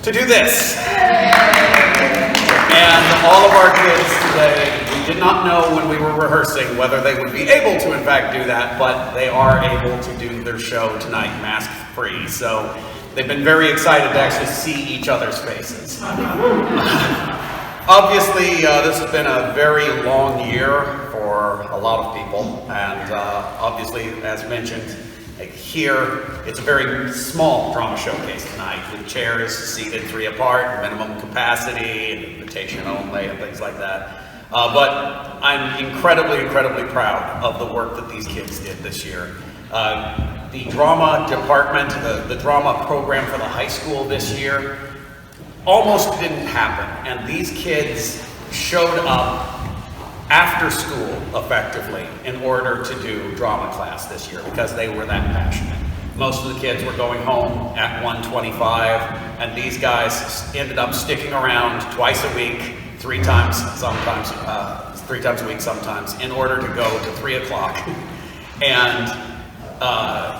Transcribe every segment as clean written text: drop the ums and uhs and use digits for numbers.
to do this. And all of our kids today, we did not know when we were rehearsing whether they would be able to in fact do that, but they are able to do their show tonight mask-free. So they've been very excited to actually see each other's faces. Obviously, this has been a very long year for a lot of people, and obviously, as mentioned, here, it's a very small drama showcase tonight, with chairs seated 3 apart, minimum capacity, and invitation only, and things like that. But I'm incredibly, incredibly proud of the work that these kids did this year. The drama department, the drama program for the high school this year, almost didn't happen, and these kids showed up after school, effectively, in order to do drama class this year because they were that passionate. Most of the kids were going home at 1:25, and these guys ended up sticking around twice a week, 3 times sometimes, 3 times a week sometimes, in order to go to 3 o'clock and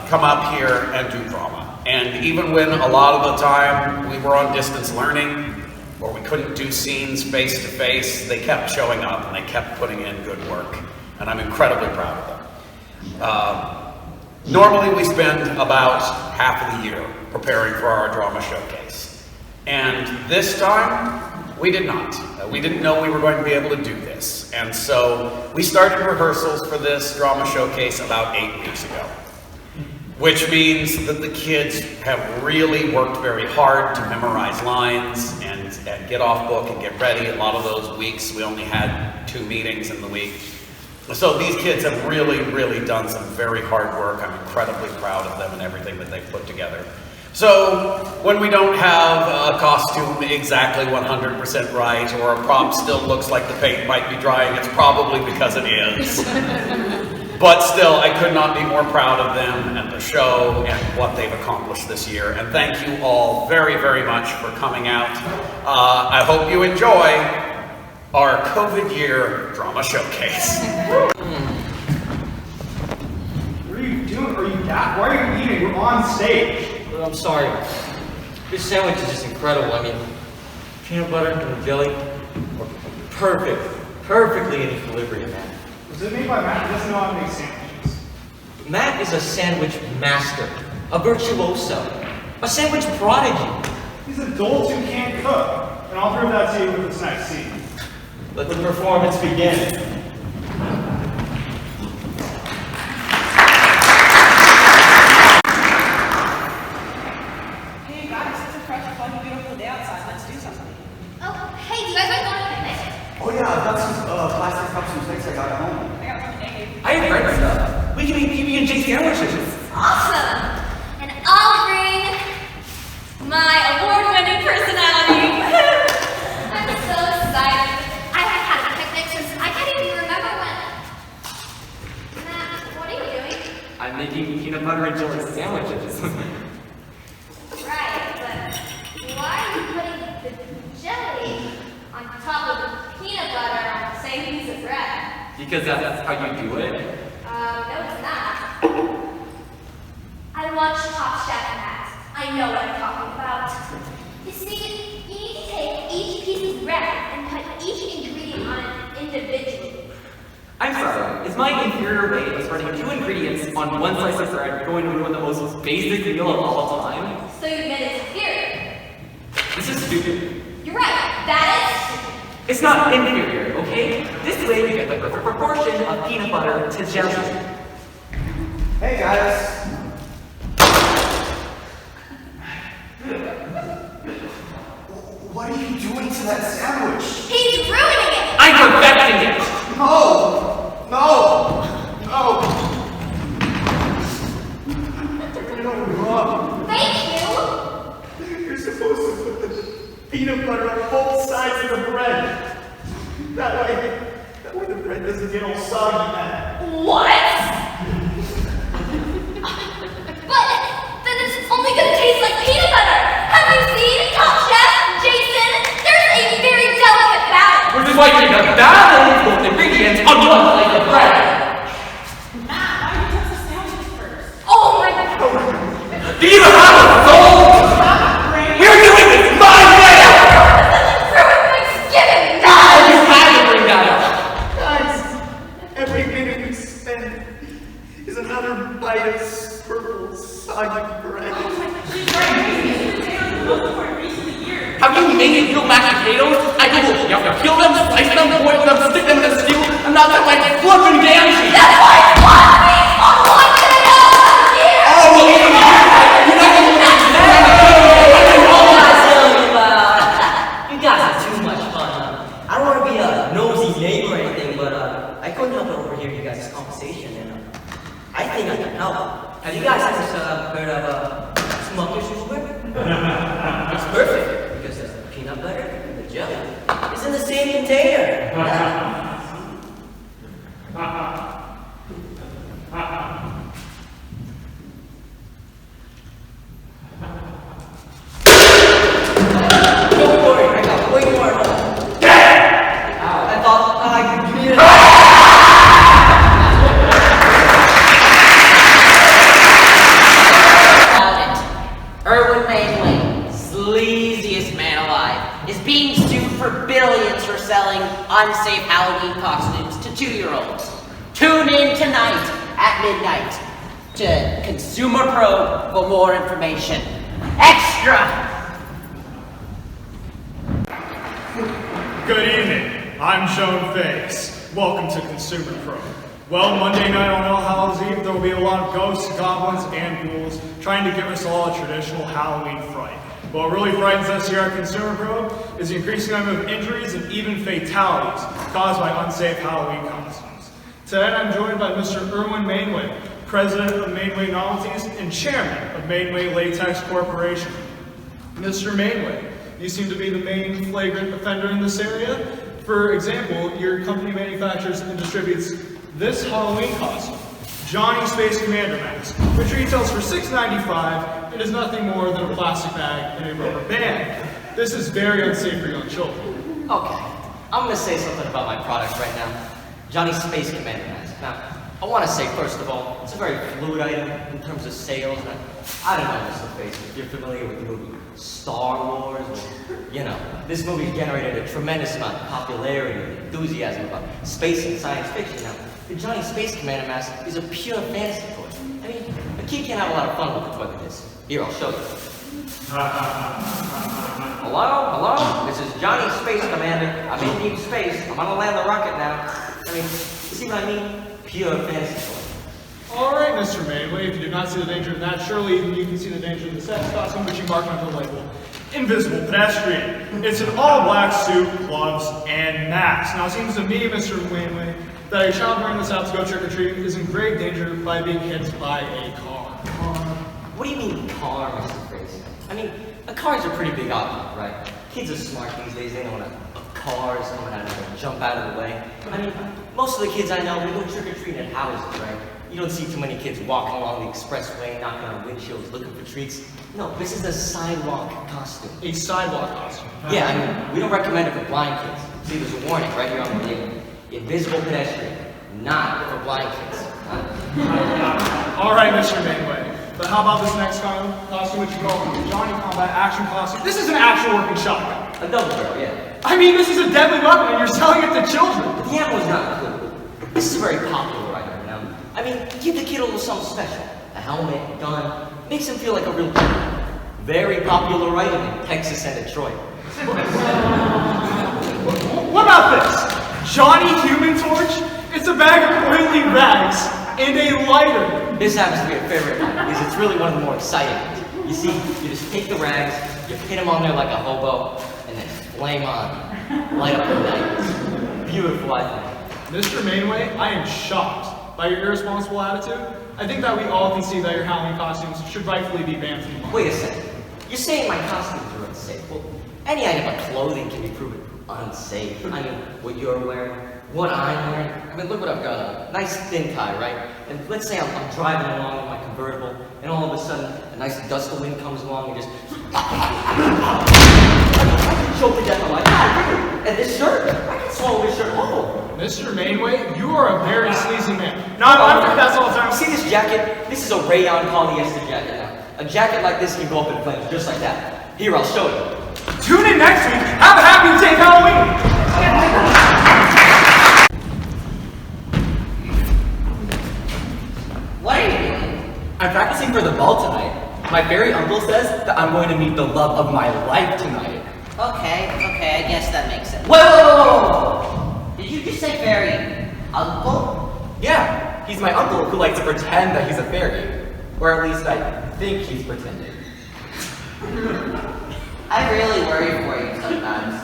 come up here and do drama. And even when a lot of the time we were on distance learning, or we couldn't do scenes face to face, they kept showing up and they kept putting in good work. And I'm incredibly proud of them. Normally we spend about half of the year preparing for our drama showcase. And this time, we did not. We didn't know we were going to be able to do this. And so we started rehearsals for this drama showcase about 8 weeks ago. Which means that the kids have really worked very hard to memorize lines and get off book and get ready. A lot of those weeks, we only had 2 meetings in the week. So these kids have really, really done some very hard work. I'm incredibly proud of them and everything that they've put together. So when we don't have a costume exactly 100% right, or a prop still looks like the paint might be drying, it's probably because it is. But still, I could not be more proud of them and the show and what they've accomplished this year. And thank you all very, very much for coming out. I hope you enjoy our COVID year drama showcase. What are you doing? Why are you eating? We're on stage. Well, I'm sorry. This sandwich is just incredible. I mean, peanut butter and jelly are perfectly in equilibrium, man. Was it made by Matt? He doesn't know how to make sandwiches. Matt is a sandwich master, a virtuoso, a sandwich prodigy. He's adults who can't cook. And I'll prove that to you with this next scene. Let the performance begin. Hey guys, it's a fresh, fun, beautiful day outside. Let's do something. Oh, hey, do you guys want to go on a picnic? Oh yeah, I've got some plastic cups and plates I got at home. I got something naked. I have bread stuff. We can eat PB&J sandwiches. Awesome! And I'll bring my award-winning personality. I'm so excited. I haven't had a picnic since I can't even remember when. Matt, what are you doing? I'm making peanut butter and jelly sandwiches. Right, but why are you putting the jelly on top of the peanut butter on the same piece of bread? Because that's how you do it. No, it's not. I watch Top Chef, Matt. I know what I'm talking about. You see, you need to take each piece of bread and put each ingredient on it individually. I'm sorry, is my inferior way of spreading 2 ingredients on one slice of bread going to ruin the most basic meal of all time? So you admit it's inferior. This is stupid. You're right, that is stupid. It's not inferior, okay? This way we get the perfect proportion of peanut butter to jelly. Hey guys. What are you doing to that sandwich? He's ruining it! I'm perfecting it! No! No! No! No, wrong. Thank you! You're supposed to put the peanut butter on both sides of the bread. That way the bread doesn't get all soggy, Matt. What? But then it's only gonna taste like peanut butter! Have you seen Top Chef, Jason? There's a very delicate balance! Which is why you need to balance both ingredients on one slice of bread! Matt, why did you touch the sandwiches first? Oh my god! Do you have a soul? We're doing this my Have you made it real mashed potatoes? I go, you have to peel them, slice them, boil them, stick them in the stew, and not that like flippin' Gamgee. That's why it's one week on one day of the year! Oh, well, you're not You guys are too much fun. I don't want to be a nosy neighbor or anything, but I couldn't help but overhear you guys' conversation, and I think I can help. Have you guys ever heard of Smucker's Uber? It's perfect because the peanut butter and the jelly is in the same container. Don't worry, I got way more at home. I thought I could do it. Erwin Mainway, sleaziest man alive, is being sued for billions for selling unsafe Halloween costumes to 2-year-olds. Tune in tonight at midnight to Consumer Pro for more information. Extra! Good evening. I'm Joan Face. Welcome to Consumer Pro. Well, Monday night on All Hallows Eve, there will be a lot of ghosts, goblins, and ghouls trying to give us all a traditional Halloween fright. But what really frightens us here at Consumer Pro is the increasing number of injuries and even fatalities caused by unsafe Halloween costumes. Today, I'm joined by Mr. Erwin Mainway, President of Mainway Novelties and Chairman of Mainway Latex Corporation. Mr. Mainway, you seem to be the main flagrant offender in this area. For example, your company manufactures and distributes this Halloween costume, Johnny Space Commander mask, which retails for $6.95 and is nothing more than a plastic bag and a rubber band. This is very unsafe for young children. Okay, I'm gonna say something about my product right now. Johnny Space Commander mask. Now, I want to say first of all, it's a very fluid item in terms of sales. And I don't know, Mr. Face, if you're familiar with the movie Star Wars, or, you know, this movie generated a tremendous amount of popularity and enthusiasm about space and science fiction. Now, the Johnny Space Commander mask is a pure fantasy toy. I mean, a kid can have a lot of fun with a toy like this. Here, I'll show you. Hello? This is Johnny Space Commander. I'm in deep space. I'm gonna land the rocket now. I mean, you see what I mean? Pure fantasy toy. All right, Mr. Mainway, if you did not see the danger in that, surely you can see the danger in the sex costume, which you marked onto the label. Invisible Pedestrian. It's an all-black suit, gloves, and mask. Now, it seems to me, Mr. Mainway, that a child wearing this out to go trick-or-treating is in grave danger by being hit by a car. What do you mean car, Mr. Face? I mean, a car's a pretty big object, right? Kids are smart these days. They know when a car is coming out and jump out of the way. I mean, most of the kids I know, we go trick-or-treating at houses, right? You don't see too many kids walking along the expressway, knocking on windshields, looking for treats. No, this is a sidewalk costume. A sidewalk costume. Yeah, I mean, we don't recommend it for blind kids. See, there's a warning right here on the label. Invisible pedestrian, not for blind kids. All right, Mr. Mainway. But how about this next costume, which you call the Johnny Combat Action Costume? This is an actual working shotgun. A double barrel, yeah. I mean, this is a deadly weapon, and you're selling it to children. But the ammo's not cool. This is a very popular item now. I mean, give the kid a little something special. A helmet, gun, makes him feel like a real kid. Very popular item in Texas and Detroit. What about this? Johnny Human Torch? It's a bag of oily rags and a lighter. This happens to be a favorite of mine because it's really one of the more exciting ones. You see, you just take the rags, you pin them on there like a hobo, and then flame on. Light up the night. Beautiful, I think. Mr. Mainway, I am shocked by your irresponsible attitude. I think that we all can see that your Halloween costumes should rightfully be banned from the market. Wait a second. You're saying my costumes are unsafe. Well, any item of clothing can be proven unsafe. I mean, what you're wearing, what I'm wearing. I mean, look what I've got on. Nice thin tie, right? And let's say I'm driving along in my convertible, and all of a sudden, a nice gust of wind comes along and just... I can choke to death on my back. And this shirt, I can swallow this shirt whole. Mr. Mainway, you are a very sleazy man. No, I'm after that's all the time. See this jacket? This is a rayon polyester jacket now. A jacket like this can go up in flames, just like that. Here, I'll show you. Tune in next week. Have a happy and safe Halloween. What are you doing? I'm practicing for the ball tonight. My fairy uncle says that I'm going to meet the love of my life tonight. Okay, I guess that makes sense. Whoa! Did you just say fairy uncle? Yeah, he's my uncle who likes to pretend that he's a fairy. Or at least I think he's pretending. I really worry for you sometimes.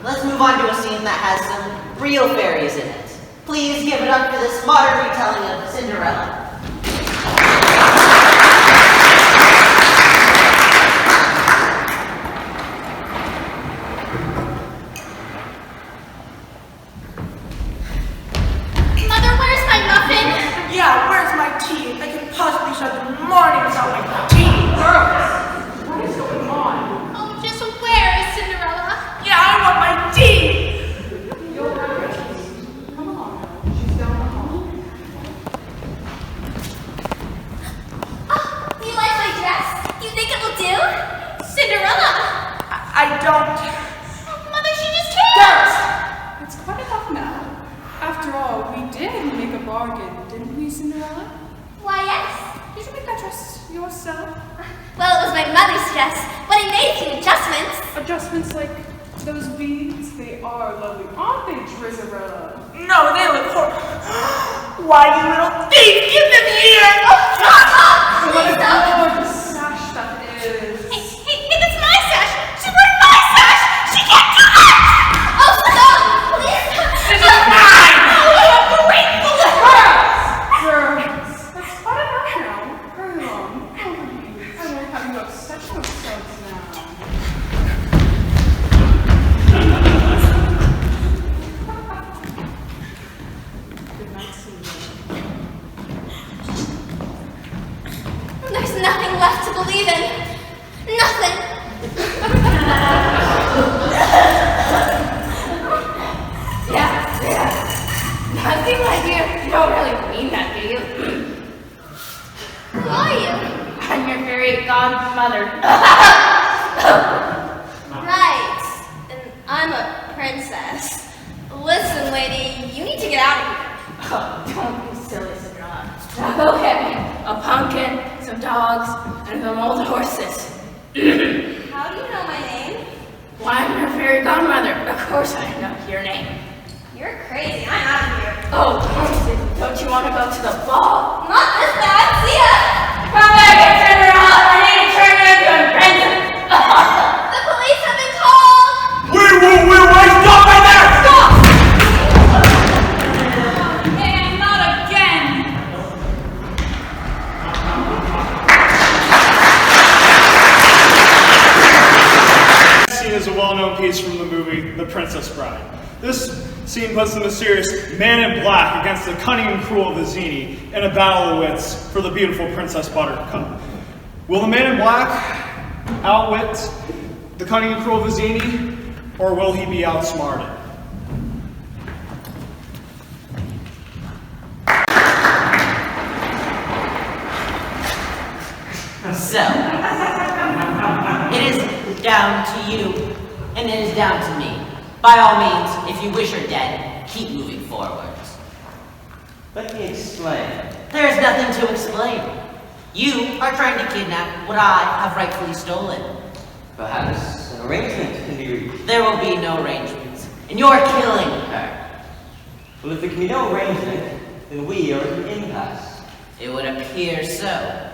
Let's move on to a scene that has some real fairies in it. Please give it up for this modern retelling of Cinderella. Mother, where's my muffin? Yeah, where's my tea? I can possibly shut the morning without my tea. Girls, what is going on? Oh, just where is Cinderella? Yeah, I want my tea. You'll have your tea. Come along now. She's down the hall. Oh, you like my dress? You think it will do? Cinderella! I don't. Oh, Mother, she just came! Girls! It's quite enough now. After all, we did make a bargain, didn't we, Cinderella? Why, yes. Did you make that dress yourself? Well, it was my mother's dress, but I made a few adjustments. Adjustments like those beads? They are lovely, aren't they, Drizzarella? No, they look horrible. Why, you little thief! Give them here! Please What a don't. gorgeous sash that is. Hey, that's my sash! She's wearing my sash! She can't do that! Oh, stop! Please! This is mine! Girls, that's quite enough now. Hurry along. I won't have you upset yourselves now. Good night, Cinderella. There's nothing left to believe in. Nothing. Yeah. Nothing like you. You don't really mean that, do you? Who are you? I'm your fairy godmother. Right. And I'm a princess. Listen, lady, you need to get out of here. Oh, don't be silly, Cinderella. Now go get me a pumpkin, some dogs, and some old horses. How do you know my name? Well, I'm your fairy godmother. Of course I know your name. You're crazy. I'm out of here. Oh, don't you want to go to the ball? Not this bad. See ya. Come back here, Cinderella. I need to turn you into a princess. The police have been called. Wait, stop right there! Stop! And not again! This scene is a well-known piece from the movie The Princess Bride. This scene puts the mysterious Man in Black against the cunning and cruel Vizzini in a battle of wits for the beautiful Princess Buttercup. Will the Man in Black outwit the cunning and cruel Vizzini, or will he be outsmarted? So, it is down to you, and it is down to me. By all means, if you wish her dead, keep moving forwards. Let me explain. There is nothing to explain. You are trying to kidnap what I have rightfully stolen. Perhaps an arrangement can be reached. There will be no arrangements, and you're killing her. Well, if there can be no arrangement, then we are at an impasse. It would appear so.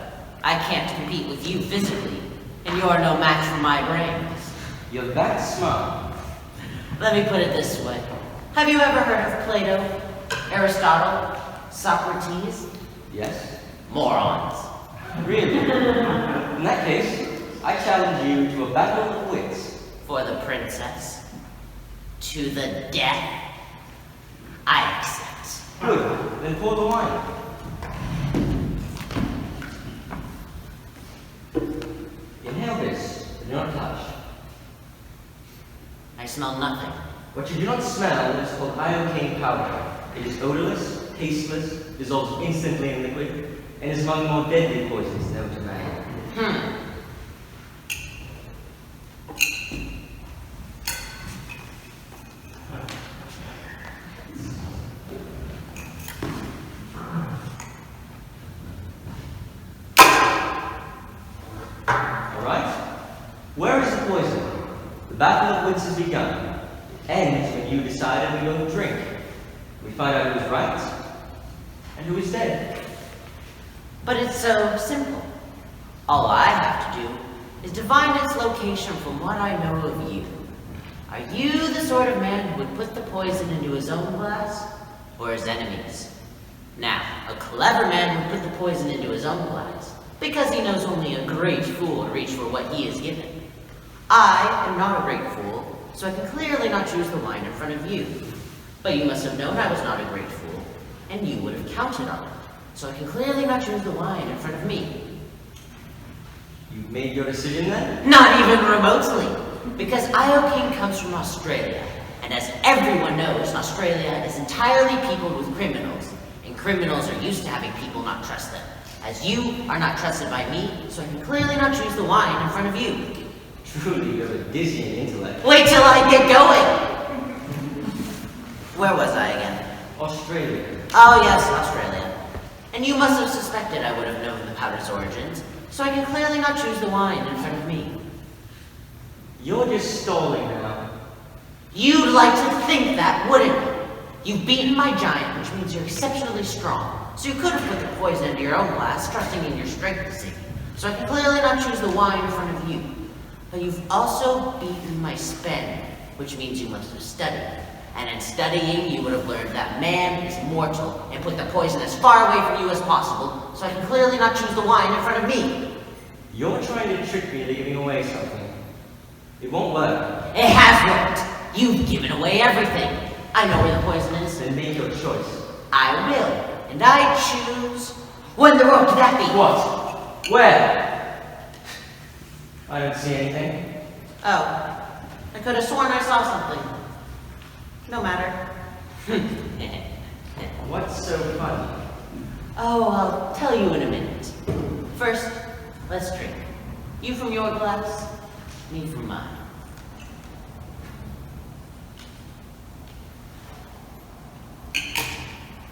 I can't compete with you physically, and you're no match for my brains. You're that smart. Let me put it this way. Have you ever heard of Plato, Aristotle, Socrates? Yes? Morons. Really? In that case, I challenge you to a battle of wits. For the princess. To the death. I accept. Good. Then pour the wine. Inhale this. Do not touch. I smell nothing. What you do not smell is called iocane powder. It is odorless, tasteless, dissolves instantly in liquid, and is among the more deadly poisons known to man. Alright? Where is the poison? The battle of wits has begun. It ends when you decided we don't drink. We find out who's right and who is dead. But it's so simple. All I have to do is divine its location from what I know of you. Are you the sort of man who would put the poison into his own glass or his enemy's? Now, a clever man would put the poison into his own glass because he knows only a great fool would reach for what he is given. I am not a great fool, so I can clearly not choose the wine in front of you. But you must have known I was not a great fool, and you would have counted on it. So I can clearly not choose the wine in front of me. You've made your decision then? Not even remotely, because Io King comes from Australia, and as everyone knows, Australia is entirely peopled with criminals, and criminals are used to having people not trust them. As you are not trusted by me, so I can clearly not choose the wine in front of you. Truly, you have a dizzying intellect. Wait till I get going! Where was I again? Australia. Oh yes, Australia. And you must have suspected I would have known the powder's origins, so I can clearly not choose the wine in front of me. You're just stalling now. You'd like to think that, wouldn't you? You've beaten my giant, which means you're exceptionally strong, so you could have put the poison into your own glass, trusting in your strength to see. So I can clearly not choose the wine in front of you. But you've also beaten my spend, which means you must have studied. And in studying, you would have learned that man is mortal and put the poison as far away from you as possible, so I can clearly not choose the wine in front of me. You're trying to trick me into giving away something. It won't work. It has worked. You've given away everything. I know where the poison is. Then make your choice. I will. And I choose... When the road could that be? What? Where? I don't see anything. Oh. I could have sworn I saw something. No matter. What's so funny? Oh, I'll tell you in a minute. First, let's drink. You from your glass, me from mine.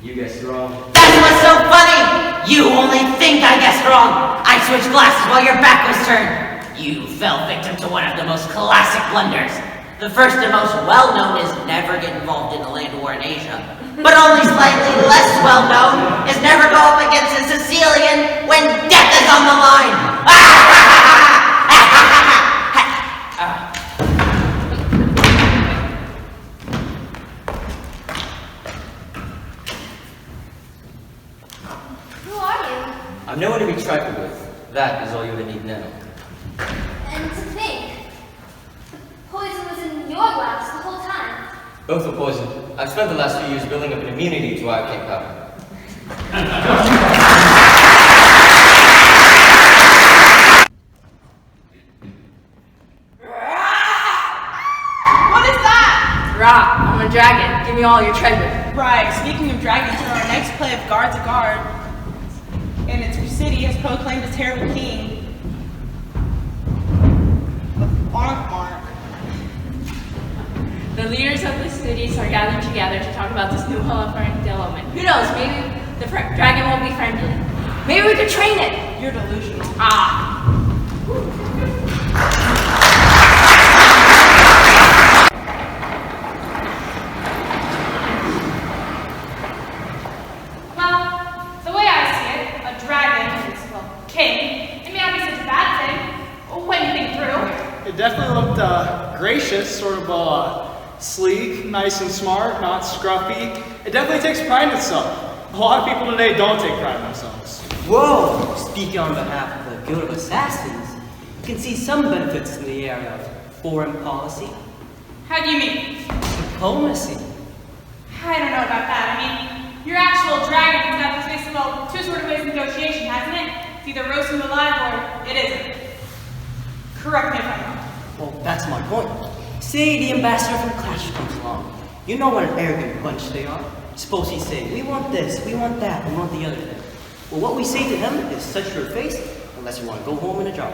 You guessed wrong. That's what's so funny! You only think I guessed wrong! I switched glasses while your back was turned! You fell victim to one of the most classic blunders. The first and most well-known is never get involved in a land war in Asia. But only slightly less well-known is never go up against a Sicilian when death is on the line! Who are you? I'm no one to be trifled with. That is all you would need now. And to think, the poison was in your glass the whole time. Both were poisoned. I've spent the last few years building up an immunity to Io King powder. What is that? Rah, I'm a dragon. Give me all your treasure. Right, speaking of dragons, in our next play of Guards a Guard, and its city has proclaimed a terrible king, Mark. The leaders of the cities are gathered together to talk about this new horrifying development. Who knows, maybe the dragon will be friendly. Maybe we could train it. You're delusional. Ah. Well, the way I see it, a dragon is, well, king. It may not be such a bad thing when you think through. It definitely looked gracious, sort of sleek, nice and smart, not scruffy. It definitely takes pride in itself. A lot of people today don't take pride in themselves. Whoa! Speaking on behalf of the Guild of Assassins, you can see some benefits in the area of foreign policy, How do you mean? diplomacy. I don't know about that. I mean, your actual dragon has got this face of, well, two sort of ways of negotiation, hasn't it? It's either roast him alive or it isn't. Correct me if I'm wrong. Well, that's my point. Say the ambassador from Clash comes along. You know what an arrogant bunch they are. Suppose he say, we want this, we want that, we want the other thing. Well, what we say to him is such your face, unless you want to go home in a jar.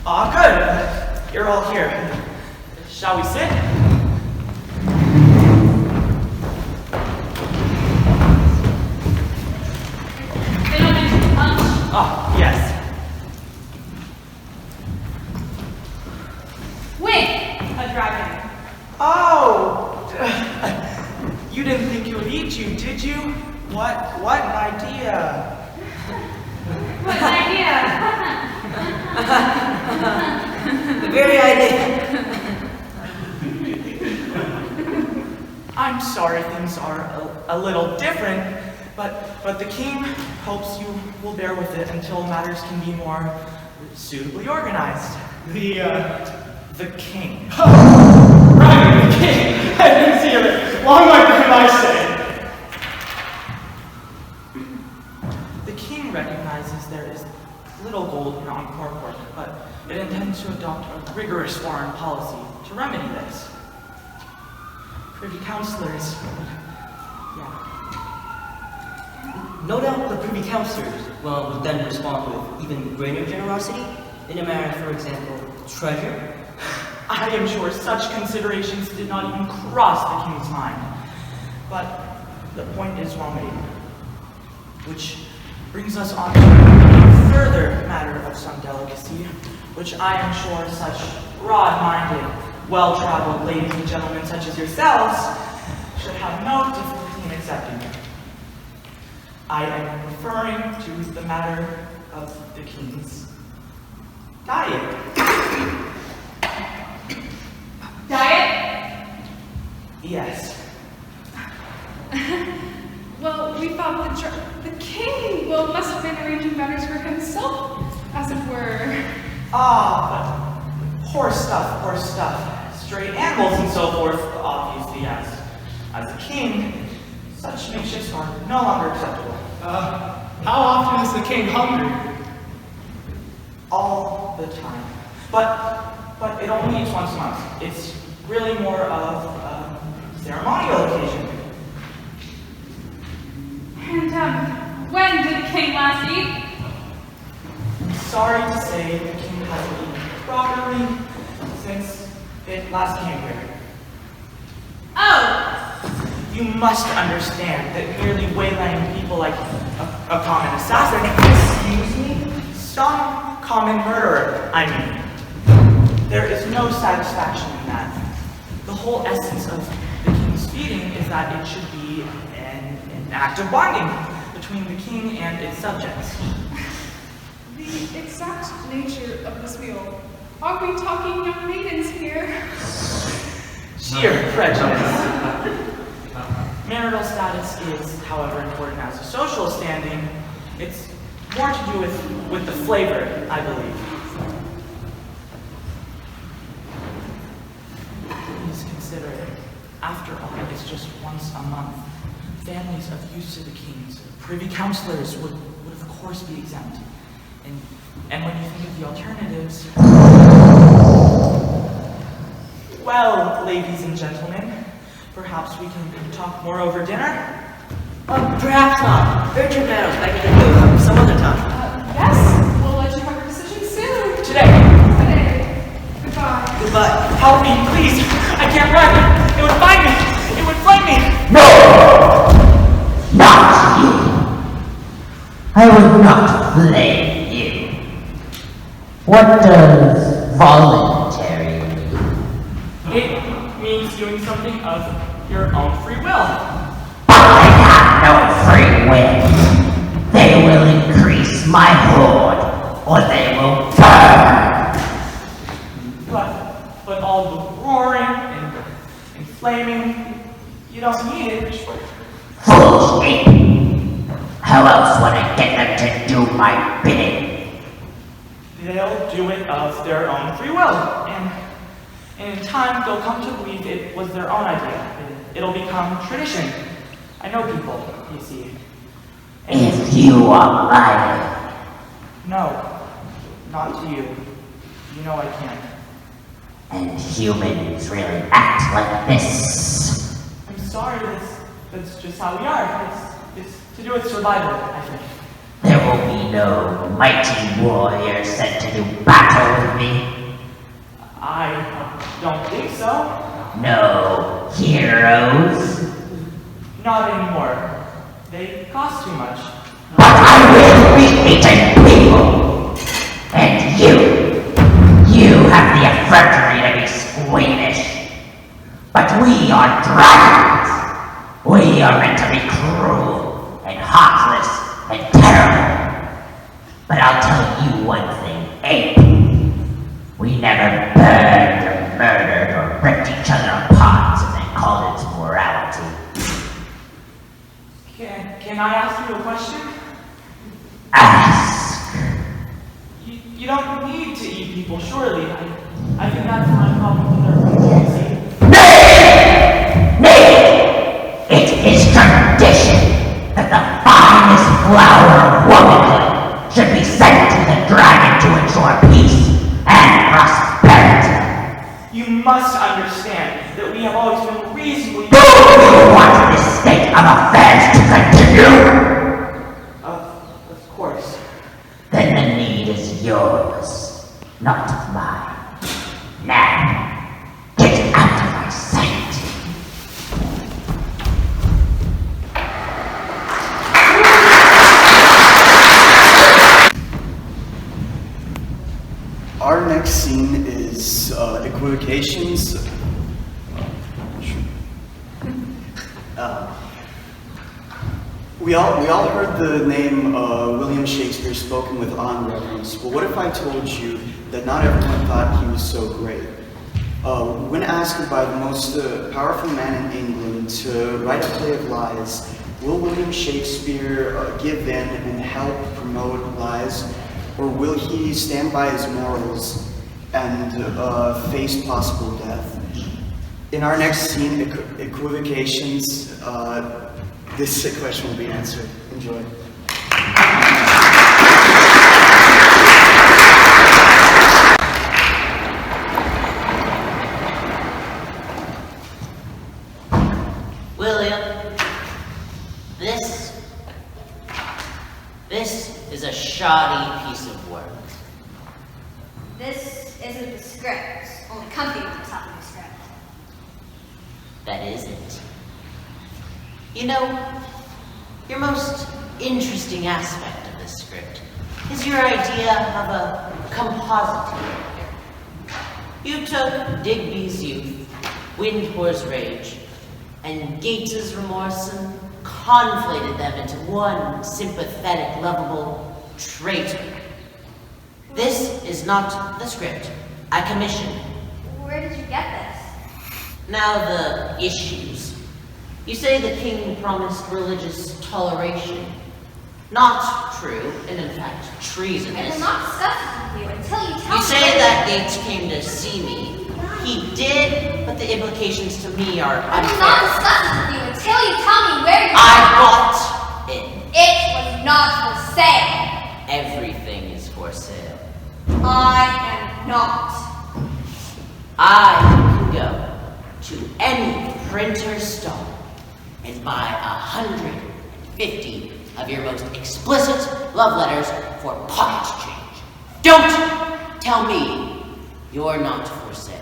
Good. You're all here. Shall we sit? They don't mention punch. Ah, yes. dragon. Oh! You didn't think it would eat you, did you? What an idea. What an idea! The very idea. I'm sorry things are a little different, but the king hopes you will bear with it until matters can be more suitably organized. The king. Right, the king. I didn't see it. Long life to him, I say. The king recognizes there is little gold in Encore Court, but it intends to adopt a rigorous foreign policy to remedy this. Privy councilors, yeah. No doubt the Privy Councilors would then respond with even greater generosity in a matter, for example, treasure. I am sure such considerations did not even cross the king's mind. But the point is well made. Which brings us on to a further matter of some delicacy, which I am sure such broad-minded, well-traveled ladies and gentlemen such as yourselves should have no difficulty in accepting. I am referring to the matter of the king's diet. Diet? Yes. Well, we thought the king, must have been arranging matters for himself, as it were. Ah, but poor stuff. Stray animals and so forth, obviously, as a king, such makeshifts are no longer acceptable. How often is the king hungry? All the time. But it only eats once a month. It's really more of a ceremonial occasion. And, when did the king last eat? I'm sorry to say the king hasn't eaten properly since it last came here. Oh! You must understand that merely waylaying people like a common assassin, excuse me, some common murderer, I mean. There is no satisfaction in that. The whole essence of the king's feeding is that it should be an act of bonding between the king and its subjects. The exact nature of this meal. Are we talking young maidens here? Sheer prejudice. Marital status is, however, important as a social standing. It's more to do with the flavor, I believe. Please consider it. After all, it's just once a month. Families of use to the kings, privy councilors would of course be exempt. And when you think of the alternatives... Well, ladies and gentlemen, perhaps we can talk more over dinner? Perhaps not. Urgent matters back in the room some other time. Yes, we'll let you have your decision soon. Today. Goodbye. Goodbye. Help me, please. I can't run. It would find me. It would flame me. No! Not you. I will not blame you. What does voluntary mean? It means doing something of your own free will. I have no free will. They will increase my horde, or they will burn. But all the roaring and flaming, you don't need it. Foolish ape. How else would I get them to do my bidding? They'll do it of their own free will, and in time they'll come to believe it was their own idea. It'll become tradition. I know people, you see. And If you are lying, no, not to you. You know I can't. and humans really act like this. I'm sorry, that's just how we are. It's to do with survival, I think. There will be no mighty warrior sent to do battle with me. I don't think so. No heroes. Not anymore. They cost too much. But I will be eating people. And you have the effrontery to be squeamish. dragons. We are meant to be cruel and heartless and terrible. But I'll tell you one thing, Ape. We never burned or murdered or ripped each other apart and then called it morality. Can I ask you a question? Ask. You don't need to eat people, surely. I think that's my problem with our country. Nay! It is tradition that the finest flower of womanhood should be sent to the dragon to ensure peace and prosperity. You must understand that we have always been reasonably... Do you want this state of affairs to continue? Of course. Then the need is yours, not mine. Now, get out of my sight. Our next scene is equivocations. We all heard the name William Shakespeare spoken with awe and reverence, but what if I told you that not everyone thought he was so great? When asked by the most powerful man in England to write a play of lies, will William Shakespeare give in and help promote lies, or will he stand by his morals and face possible death? In our next scene, equivocations, this question will be answered. Enjoy. William, this is a shoddy piece of work. This isn't the script. Only company members have the script. That isn't. You know, your most interesting aspect of this script is your idea of a composite character. You took Digby's youth, Windhore's rage, and Gates's remorse and conflated them into one sympathetic, lovable traitor. This is not the script I commissioned. Where did you get this? Now the issues. You say the king promised religious toleration. Not true, and in fact treasonous. I will not discuss this with you until you tell me. You say that Gates came to see me. He did, but the implications to me are unfair. I will not discuss this with you until you tell me where you I bought it. It was not for sale. Everything is for sale. I am not. I can go to any printer's stall and buy 150 of your most explicit love letters for pocket change. Don't tell me you're not for sale.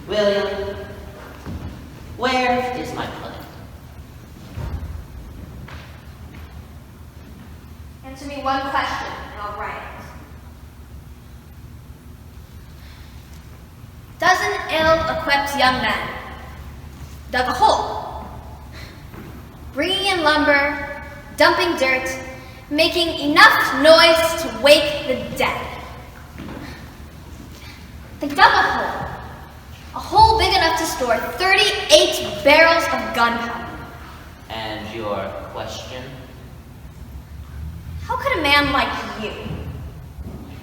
William, where is my play? Answer me one question and I'll write it. Does an ill-equipped young man dug a hole, bringing in lumber, dumping dirt, making enough noise to wake the dead? They dug a hole big enough to store 38 barrels of gunpowder. And your question? How could a man like you,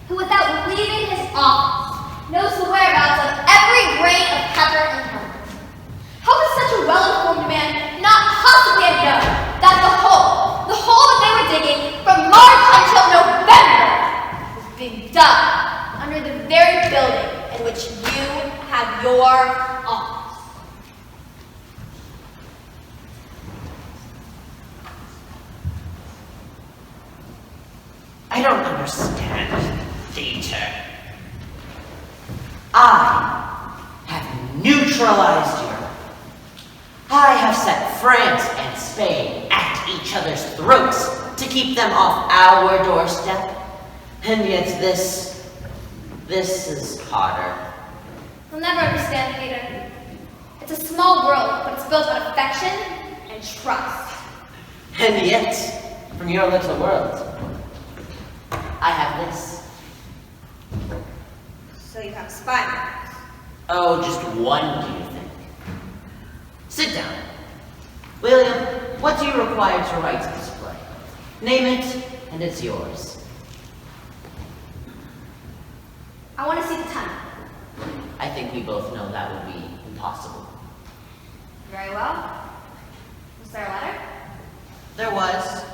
who without leaving his office, knows the whereabouts of every grain of pepper in London, how could such a well-informed man not possibly have known that the hole that they were digging from March until November was being dug under the very building in which you have your office? I don't understand data. I have neutralized Europe. I have set France and Spain at each other's throats to keep them off our doorstep. And yet this is harder. You'll never understand, Peter. It's a small world, but it's built on affection and trust. And yet, from your little world, I have this. So you have spy maps. Oh, just one, do you think? Sit down. William, what do you require to write this play? Name it, and it's yours. I want to see the tunnel. I think we both know that would be impossible. Very well. Was there a letter? There was.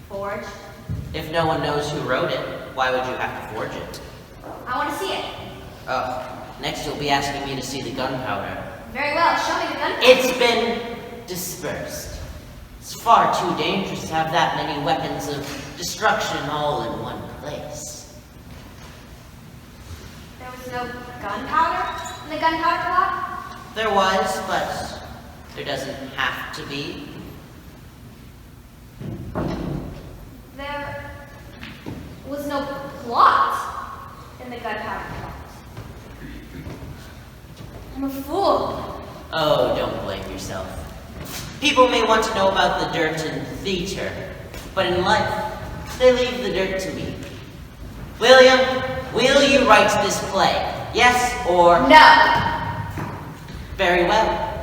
Forged. If no one knows who wrote it, why would you have to forge it? I want to see it. Oh, next you'll be asking me to see the gunpowder. Very well. Show me the gunpowder. It's been dispersed. It's far too dangerous to have that many weapons of destruction all in one place. There was no gunpowder in the gunpowder plot? There was, but there doesn't have to be. There was no plot in the gunpowder plot. I'm a fool. Oh, don't blame yourself. People may want to know about the dirt in theater, but in life, they leave the dirt to me. William, will you write this play? Yes or no? Very well.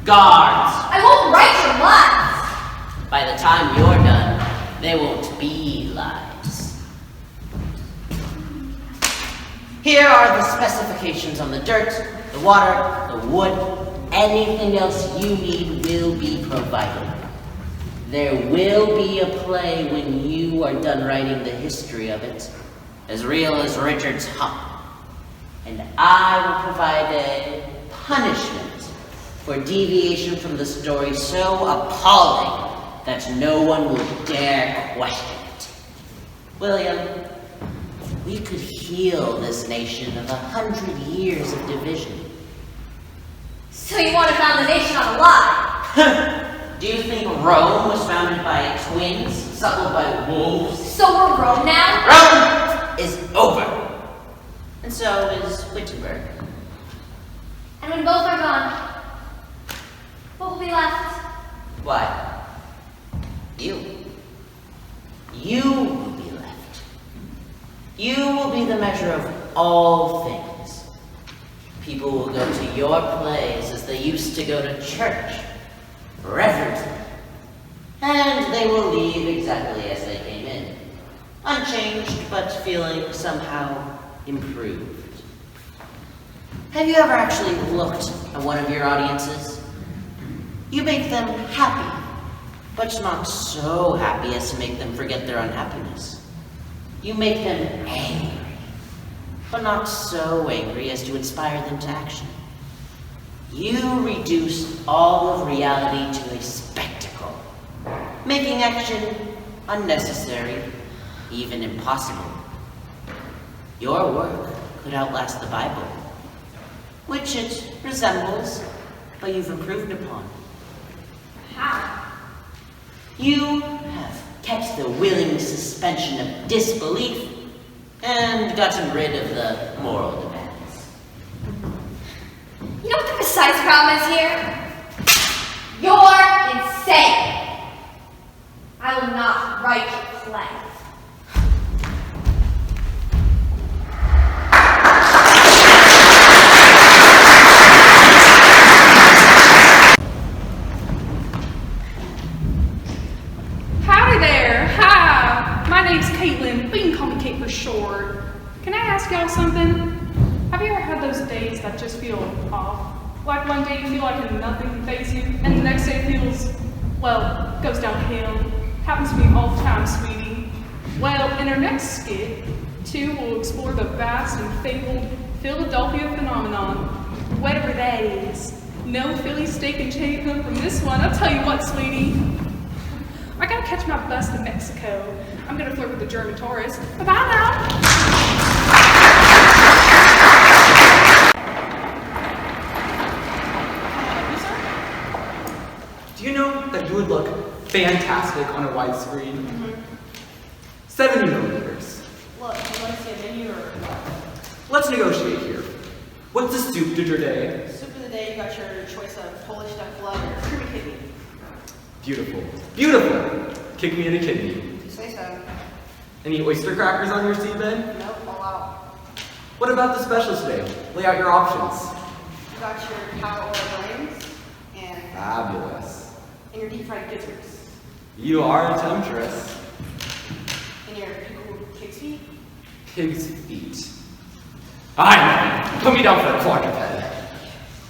Guards! I won't write your lines! By the time you're done, there won't be lines. Here are the specifications on the dirt, the water, the wood. Anything else you need will be provided. There will be a play when you are done writing the history of it, as real as Richard's hump. And I will provide a punishment for deviation from the story so appalling that no one will dare question it. William, we could heal this nation of 100 years of division. So you want to found the nation on a lie? Do you think Rome was founded by twins, suckled by wolves? So we're Rome now? Rome is over. And so is Wittenberg. And when both are gone, what will be left? Why? You. You will be left. You will be the measure of all things. People will go to your plays as they used to go to church, reverently. And they will leave exactly as they came in. Unchanged, but feeling somehow improved. Have you ever actually looked at one of your audiences? You make them happy, but not so happy as to make them forget their unhappiness. You make them angry, but not so angry as to inspire them to action. You reduce all of reality to a spectacle, making action unnecessary, even impossible. Your work could outlast the Bible, which it resembles, but you've improved upon. How? You have kept the willing suspension of disbelief and gotten rid of the moral demands. You know what the precise problem is here? You're insane! I will not write your play. Howdy there! Hi! My name's Caitlin, but you can call me Kate for short. Can I ask y'all something? Have you ever had those days that just feel off? Like one day you feel like nothing can faze you, and the next day feels, well, goes downhill. Happens to me all the time, sweetie. Well, in our next skit, 2 will explore the vast and fabled Philadelphia phenomenon, whatever that is. No Philly steak and chicken from this one, I'll tell you what, sweetie. I gotta catch my bus to Mexico. I'm gonna flirt with the German tourist. Bye now. Do you know that you would look fantastic on a widescreen? 70 millimeters. Look, you want to see a menu or what? Let's negotiate here. What's the soup de journée? Soup of the day, you got your choice of Polish duck blood or creamy kidney. Beautiful. Beautiful! Kick me in a kidney. If you say so. Any oyster crackers on your seabed? Nope, all out. What about the specials today? Lay out your options. You got your cow oil brains and Fabulous. your deep fried gizzards. You are a temptress. And your pickled pig's feet. Pig's feet. Aye, put me down for a quadruped.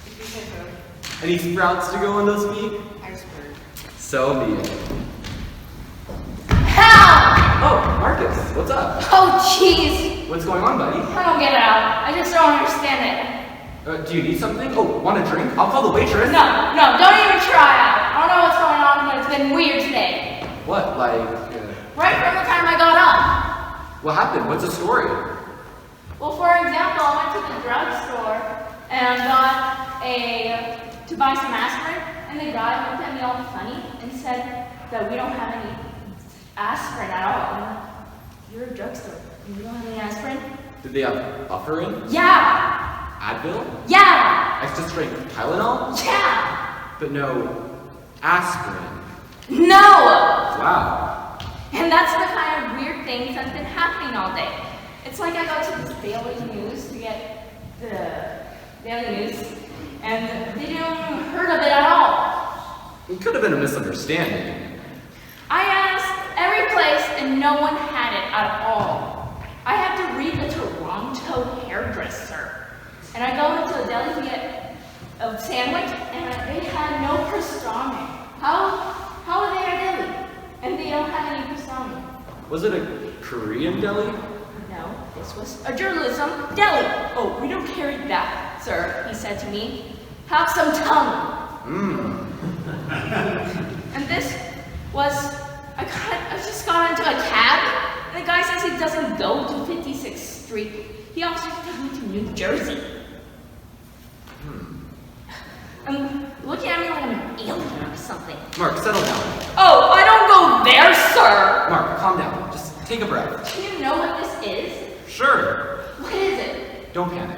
If you say so. Any sprouts to go on those feet? Iceberg. So be it. How? Oh, Marcus, what's up? Oh, jeez. What's going on, buddy? I don't get it out. I just don't understand it. Do you need something? Oh, want a drink? I'll call the waitress. No, don't even try out. I don't know what's going on, but it's been weird today. What, like, Right from the time I got up. what happened? What's the story? Well, for example, I went to the drugstore and got to buy some aspirin, and the guy looked at me all funny and said that we don't have any aspirin at all. I'm like, you're a drugstore, and you don't have any aspirin? Did they have bufferin? Yeah! Advil? Yeah! Extra strength Tylenol? Yeah! But no aspirin. No! Wow. And that's the kind of weird things that's been happening all day. It's like I go to this Daily News to get the Daily News, and they didn't even heard of it at all. It could have been a misunderstanding. I asked every place, and no one had it at all. I had to read the Toronto Hairdresser, and I go into the deli to get a sandwich, and they had no pastrami. How are they a deli? And they don't have any pastrami. Was it a Korean deli? No, this was a journalism deli. Oh, we don't carry that, sir, he said to me. Have some tongue. And this was, I just got into a cab, and the guy says he doesn't go to 56th Street. He also took me to New Jersey. And looking at me like I'm an alien or something. Mark, settle down. Oh, I don't go there, sir! Mark, calm down. Just take a breath. Do you know what this is? Sure. What is it? Don't panic.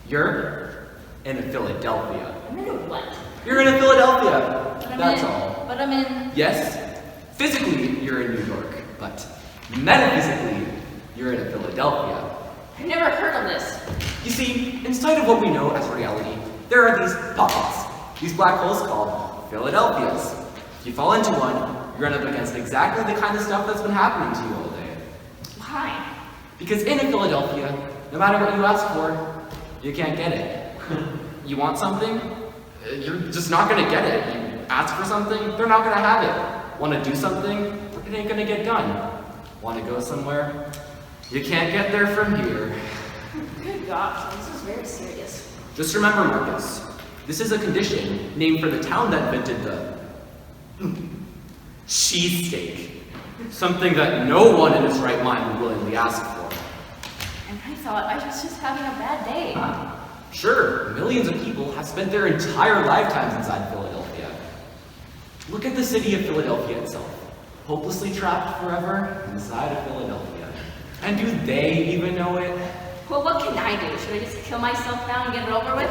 You're in Philadelphia. I'm in a what? You're in Philadelphia. But I'm That's in, all. But I'm in... Yes, physically you're in New York, but metaphysically you're in Philadelphia. I've never heard of this. You see, in spite of what we know as reality, there are these pockets, these black holes called Philadelphias. If you fall into one, you run up against exactly the kind of stuff that's been happening to you all day. Why? Because in Philadelphia, no matter what you ask for, you can't get it. You want something? You're just not gonna get it. You ask for something, they're not gonna have it. Want to do something? It ain't gonna get done. Want to go somewhere? You can't get there from here. Good gosh, this is very serious. Just remember, Marcus, this is a condition named for the town that invented the cheesesteak. Something that no one in his right mind would willingly ask for. And I thought I was just having a bad day. Sure, millions of people have spent their entire lifetimes inside Philadelphia. Look at the city of Philadelphia itself, hopelessly trapped forever inside of Philadelphia. And do they even know it? Well, what can I do? Should I just kill myself now and get it over with?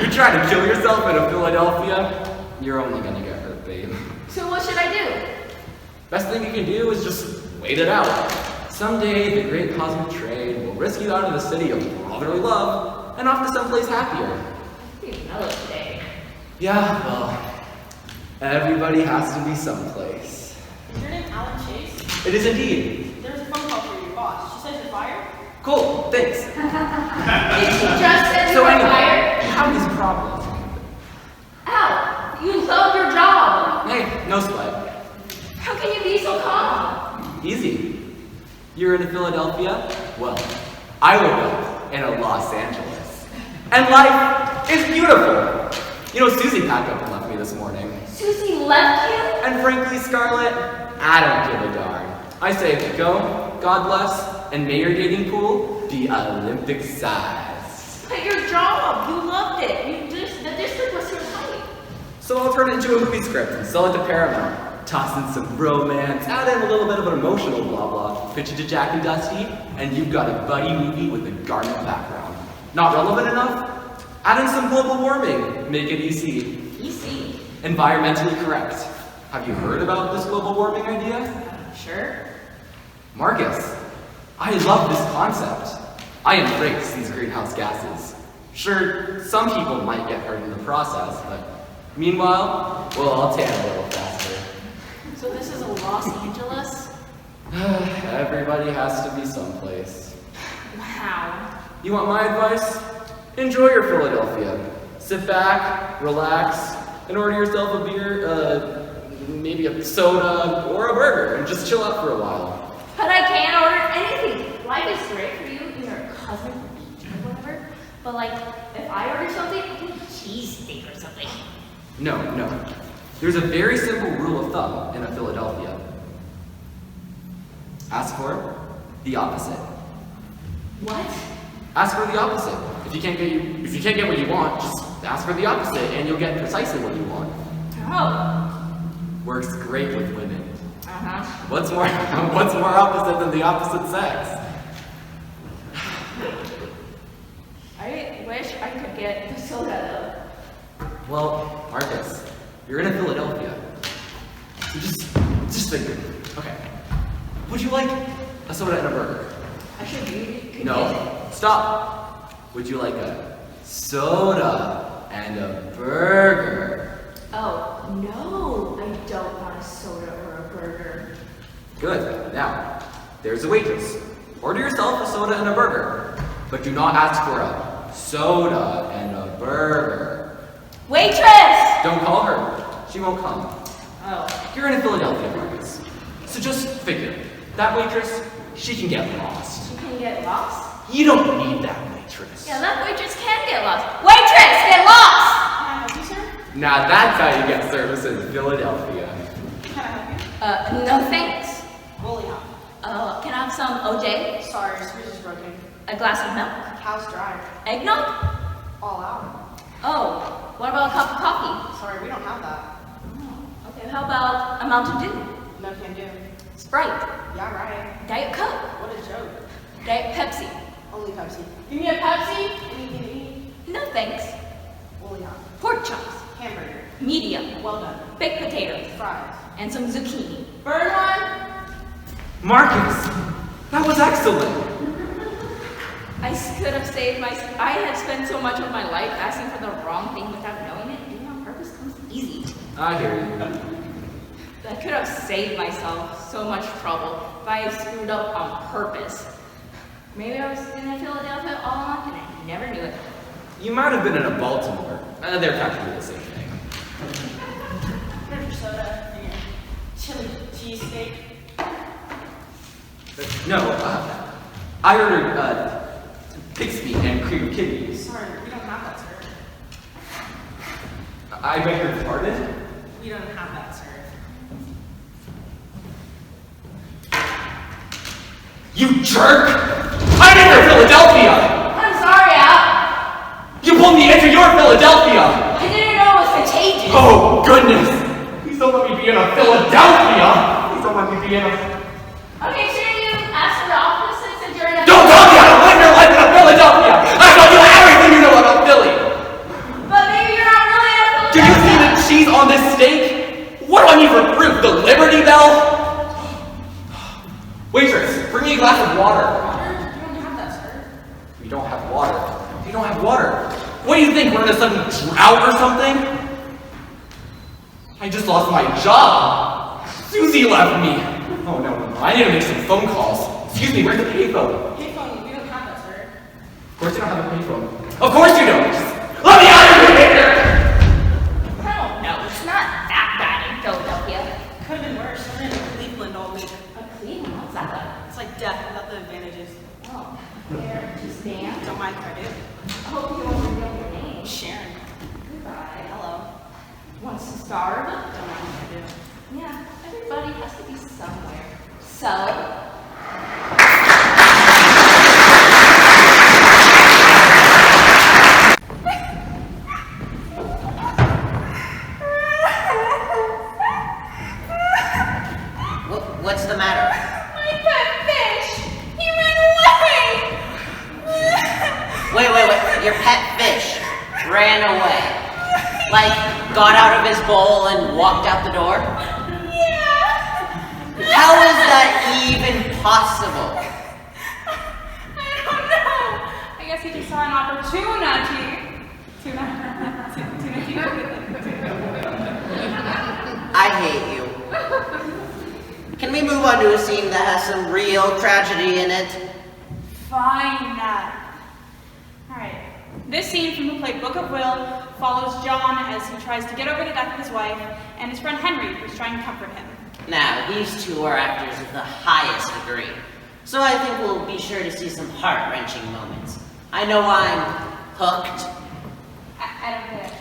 You try to kill yourself in Philadelphia, you're only gonna get hurt, babe. So what should I do? Best thing you can do is just wait it out. Someday, the great cosmic train will rescue you out of the city of brotherly love and off to someplace happier. Another day. Yeah, well, everybody has to be someplace. Is your name Alan Chase? It is indeed. There's a phone call for your boss. She says you're fired? Cool, thanks. Did she just say you So were anyway, fired? how is problems? Ow! You love your job! Hey, no sweat. How can you be so calm? Easy. You're in Philadelphia? Well, I woke up in Los Angeles. And life is beautiful. You know, Susie packed up and left me this morning. Susie left you? And frankly, Scarlett, I don't give a darn. I say go, God bless, and may your dating pool be Olympic size. But your job, you loved it. The district was so tight. So I'll turn it into a movie script and sell it to Paramount. Toss in some romance, add in a little bit of an emotional blah blah, pitch it to Jack and Dusty, and you've got a buddy movie with a Garnet background. Not relevant enough? Add in some global warming. Make it easy. Easy. Environmentally correct. Have you heard about this global warming idea? Sure. Marcus, I love this concept. I embrace these greenhouse gases. Sure, some people might get hurt in the process, but meanwhile, we'll all tan a little faster. So this is a Los Angeles? Everybody has to be someplace. Wow. You want my advice? Enjoy your Philadelphia. Sit back, relax, and order yourself a beer, maybe a soda or a burger, and just chill out for a while. But I can't order anything. Life is great for you and your cousin for each or whatever. But like, if I order something, I get a cheesesteak or something. No. There's a very simple rule of thumb in Philadelphia. Ask for the opposite. What? Ask for the opposite. If you can't get what you want, just ask for the opposite, and you'll get precisely what you want. Oh. Works great with women. Uh-huh. What's more opposite than the opposite sex? I wish I could get the soda Well, Marcus, you're in Philadelphia. So just think. Okay. Would you like a soda and a burger? though. I should be. No. Stop. Would you like a soda and a burger? Oh, no. I don't want a soda or a burger. Good. Now, there's a waitress. Order yourself a soda and a burger, but do not ask for a soda and a burger. Waitress! Don't call her. She won't come. Oh. You're in Philadelphia, Marcus. So just figure, that waitress, she can get lost. She can get lost? You don't need that waitress. Yeah, that waitress can get lost. Waitress, get lost! Can I help you, sir? Now that's how you get service in Philadelphia. Can I help you? No thanks. William. Can I have some OJ? Sorry, screws is broken. A glass of milk? House dry. Eggnog? All out. Oh, what about a cup of coffee? Sorry, we don't have that. Okay, how about a Mountain Dew? No can do. Sprite? Yeah, right. Diet Coke? What a joke. Diet Pepsi? Only Pepsi. Give me a Pepsi? Anything to eat? No thanks. William. Pork chops? Hamburger. Medium? Well done. Baked potatoes? Fries. And some zucchini. Burn one? Marcus, that was excellent. I could have saved my. I had spent so much of my life asking for the wrong thing without knowing it. Doing it on purpose comes easy. I hear you. I could have saved myself so much trouble if I had screwed up on purpose. Maybe I was in Philadelphia all along and I never knew it. You might have been in a Baltimore. They're practically the same thing. Here's your soda and your chili cheesesteak. No, I ordered pig's feet and cream kidneys. Sorry, we don't have that, sir. I beg your pardon? We don't have that, sir. You jerk! I'm in Philadelphia! I'm sorry, Al. You pulled me into your Philadelphia! I didn't know it was contagious. Oh, goodness! Please don't let me be in a Philadelphia! Please don't let me be in a... Okay, shouldn't you ask for the opposite since you're in a... Don't tell me how to live your life in Philadelphia! I tell you everything you know about Philly! But maybe you're not really in a Do you see the cheese on this steak? What do I need for proof? The Liberty Bell? Waitress, bring me a glass of water. Water? We don't have that, sir. We don't have water. We don't have water. What do you think? We're in a sudden drought or something? I just lost my job. Susie left me. Oh no, I need to make some phone calls. Excuse me, where's the payphone? Payphone, we don't have that, sir. Of course you don't have a payphone. Of course you don't. Just let me out of here! I don't know. It's not that bad in Philadelphia. Could have been worse. We're in Cleveland all week. Cleveland? What's that like? It's like death without the advantages. Oh, here to stand. Don't mind if I do. I hope you won't reveal your name. Sharon. Goodbye. Hello. Wants to starve? Don't mind if I do. Yeah, everybody has to be somewhere. So, What's the matter? My pet fish! He ran away! Wait. that your pet fish ran away? Like, got out of his bowl and walked out the door? Yeah. How is that even possible? I don't know. I guess he just saw an opportunity. I hate you. Can we move on to a scene that has some real tragedy in it? Fine, Nat. Alright. This scene from the play Book of Will follows John as he tries to get over the death of his wife and his friend Henry, who's trying to comfort him. Now, these two are actors of the highest degree, so I think we'll be sure to see some heart-wrenching moments. I know I'm hooked. I don't get it.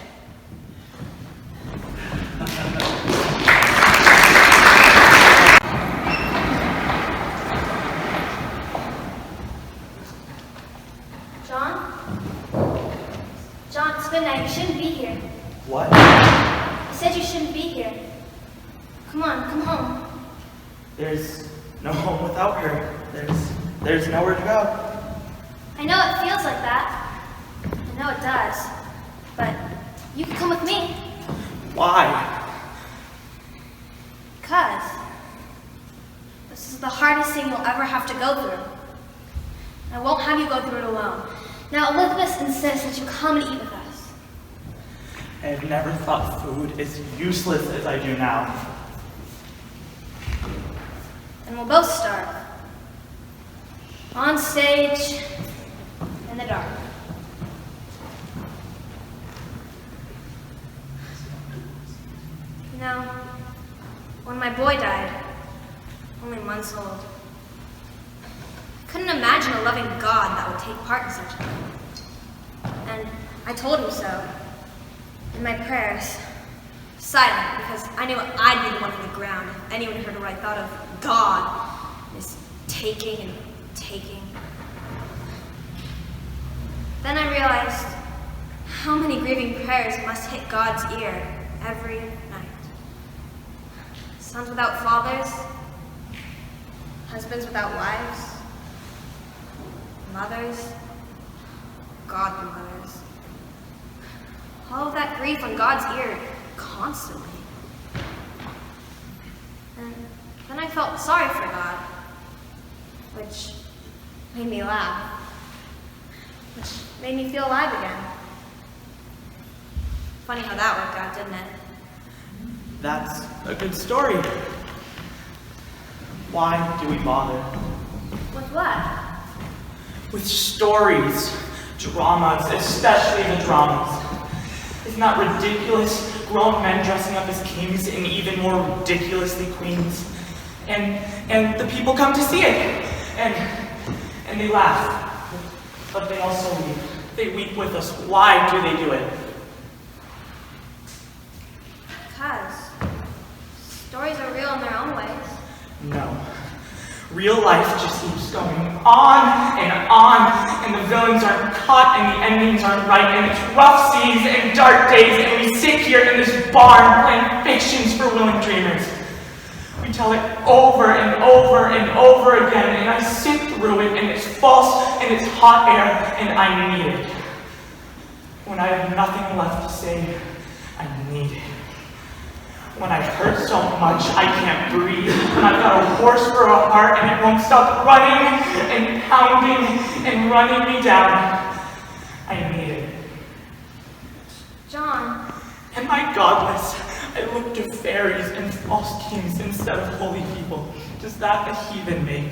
John, it's midnight. You shouldn't be here. What? I said you shouldn't be here. Come on, come home. There's no home without her. There's nowhere to go. I know it feels like that. I know it does. But you can come with me. Why? Because this is the hardest thing you'll ever have to go through. I won't have you go through it alone. Now, Elizabeth insists that you come and eat with us. I have never thought food as useless as I do now. And we'll both starve. On stage, in the dark. You know, when my boy died, only months old, I couldn't imagine a loving God that would take part in such a thing. And I told him so, in my prayers, silent, because I knew I'd be the one on the ground if anyone heard what I thought of God, this taking and taking. Then I realized how many grieving prayers must hit God's ear every night. Sons without fathers, husbands without wives, mothers, godly mothers. All of that grief on God's ear constantly. And then I felt sorry for God, which made me laugh, which made me feel alive again. Funny how that worked out, didn't it? That's a good story. Why do we bother? With what? With stories, dramas, especially the dramas. Isn't that ridiculous? Grown men dressing up as kings and even more ridiculously queens. And the people come to see it. And they laugh. But they also weep. They weep with us. Why do they do it? Because stories are real in their own ways. No. Real life just keeps going on, and the villains aren't caught, and the endings aren't right, and it's rough seas and dark days, and we sit here in this barn playing fictions for willing dreamers. We tell it over and over and over again, and I sit through it, and it's false, and it's hot air, and I need it. When I have nothing left to say, I need it. When I've hurt so much I can't breathe, when I've got a horse for a heart and it won't stop running and pounding and running me down, I need it. John. Am I godless? I look to fairies and false kings instead of holy people. Does that a heathen make?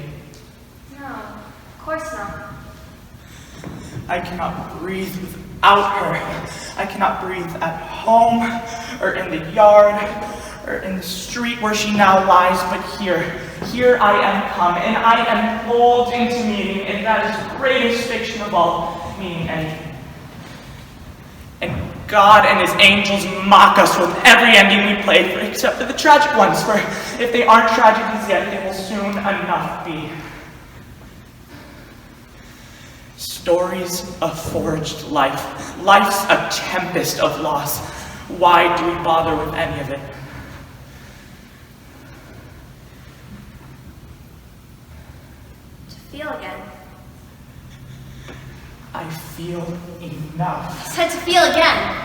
No, of course not. I cannot breathe without her. I cannot breathe at home, or in the yard, or in the street where she now lies, but here I am come, and I am pulled into meeting, and that is the greatest fiction of all, meaning anything. And God and his angels mock us with every ending we play for, except for the tragic ones, for if they aren't tragedies yet, they will soon enough be. Stories of forged life. Life's a tempest of loss. Why do we bother with any of it? To feel again. I feel enough. I said to feel again.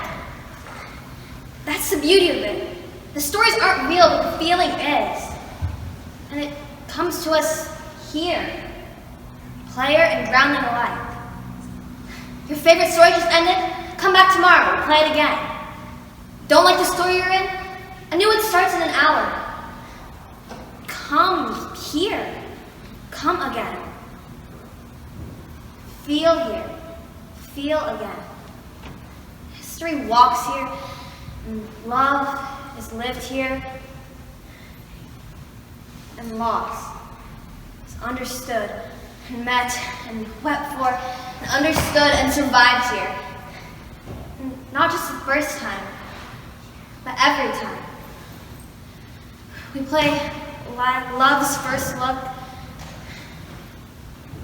That's the beauty of it. The stories aren't real, but the feeling is. And it comes to us here. Player and grounding alike. Your favorite story just ended? Come back tomorrow, we'll play it again. Don't like the story you're in? A new one starts in an hour. Come here. Come again. Feel here. Feel again. History walks here, and love is lived here, and lost is understood, and met, and wept for, and understood and survived here. And not just the first time, but every time. We play love's first look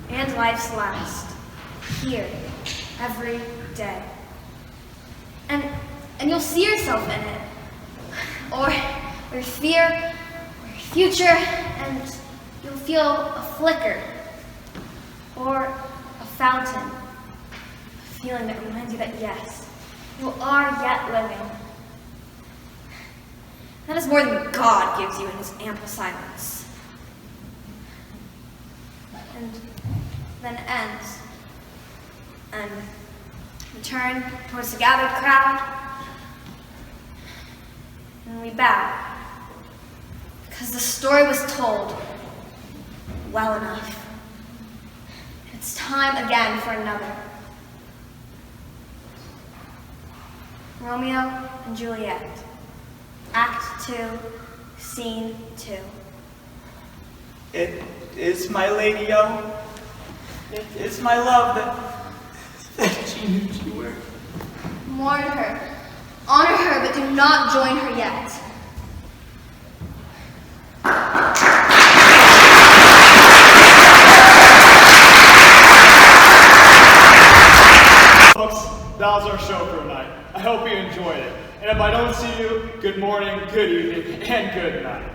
and life's last, here, every day. And you'll see yourself in it, or your fear, or your future, and you'll feel a flicker, or a fountain, a feeling that reminds you that yes, you are yet living. That is more than God gives you in his ample silence. And then it ends, and we turn towards the gathered crowd, and we bow, because the story was told well enough. It's time again for another. Romeo and Juliet, Act 2, Scene 2. It is my lady, oh. It is my love that she knew she were. Mourn her, honor her, but do not join her yet. Folks, that was our show for tonight. I hope you enjoyed it. And if I don't see you, good morning, good evening, and good night.